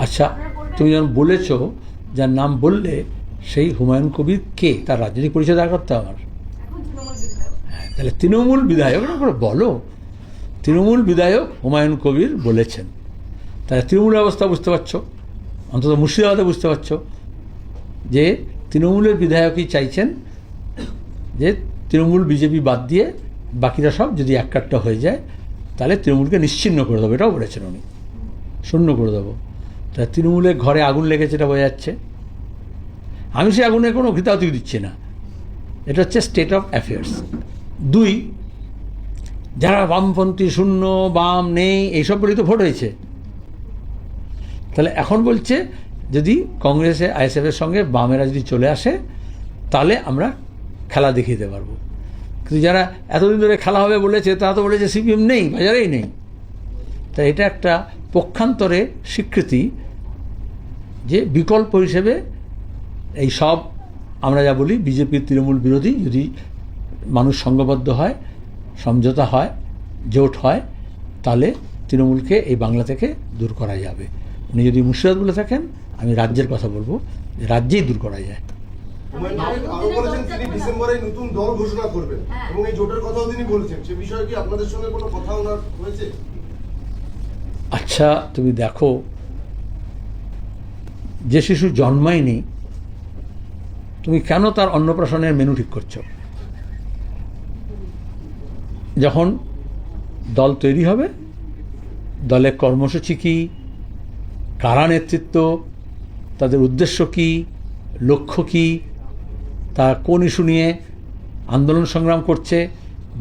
আচ্ছা, তুমি যখন বলেছ, যার নাম বললে সেই হুমায়ুন কবির কে, তার রাজনৈতিক পরিচয় দেখা করতে আমার। হ্যাঁ, তাহলে তৃণমূল বিধায়ক না করে বলো, তৃণমূল বিধায়ক হুমায়ুন কবির বলেছেন, তাহলে তৃণমূলের অবস্থা বুঝতে পারছো, অন্তত মুর্শিদাবাদে বুঝতে পারছো যে তৃণমূলের বিধায়কই চাইছেন যে তৃণমূল বিজেপি বাদ দিয়ে বাকিরা সব যদি এক কাট্টা হয়ে যায় তাহলে তৃণমূলকে নিশ্চিহ্ন করে দেবো, এটাও বলেছেন উনি, শূন্য করে দেবো। তা তৃণমূলের ঘরে আগুন লেগেছে, এটা বোঝা যাচ্ছে। আমি সে আগুনের কোনো ঘৃতাহুতি দিচ্ছি না, এটা হচ্ছে স্টেট অফ অ্যাফেয়ার্স। দুই, যারা বামপন্থী, শূন্য, বাম নেই, এইসব বলেই তো ভোট হয়েছে। তাহলে এখন বলছে যদি কংগ্রেসে আইএসএফের সঙ্গে বামেরা যদি চলে আসে তাহলে আমরা খেলা দেখিয়ে দিতে পারবো। কিন্তু যারা এতদিন ধরে খেলা হবে বলেছে তারা তো বলেছে সিপিএম নেই, বাজারেই নেই। তাই এটা একটা পক্ষান্তরে স্বীকৃতি যে বিকল্প হিসেবে এই সব আমরা যা বলি বিজেপির তৃণমূল বিরোধী, যদি মানুষ সংঘবদ্ধ হয়, সমঝোতা হয়, জোট হয়, তাহলে তৃণমূলকে এই বাংলা থেকে দূর করা যাবে। উনি যদি মুর্শিদাবাদ বলে থাকেন, আমি রাজ্যের কথা বলবো, যে রাজ্যেই দূর করা যায়। আরো বলেছেন তিনি ডিসেম্বরে নতুন দল ঘোষণা করবেন এবং এই জোটের কথাও তিনি বলেছেন, সে বিষয়ে কি আপনাদের সঙ্গে কোনো কথা ওনার হয়েছে? আচ্ছা, তুমি দেখো, যে শিশু জন্মায়নি তুমি কেন তার অন্নপ্রাশনের মেনু ঠিক করছো? যখন দল তৈরি হবে, দলের কর্মসূচি কী, কারা নেতৃত্ব, তাদের উদ্দেশ্য কী, লক্ষ্য কী, তারা কোন ইস্যু নিয়ে আন্দোলন সংগ্রাম করছে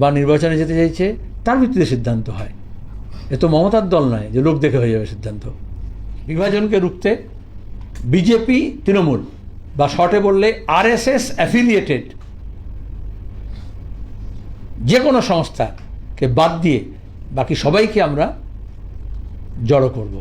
বা নির্বাচনে যেতে চাইছে, তার ভিত্তিতে সিদ্ধান্ত হয়। এ তো মমতার দল নয় যে লোক দেখে হয়ে যাবে সিদ্ধান্ত। বিভাজনকে রুখতে বিজেপি, তৃণমূল বা শর্টে বললে আরএসএস অ্যাফিলিয়েটেড যে কোনো সংস্থাকে বাদ দিয়ে বাকি সবাইকে আমরা জড়ো করব।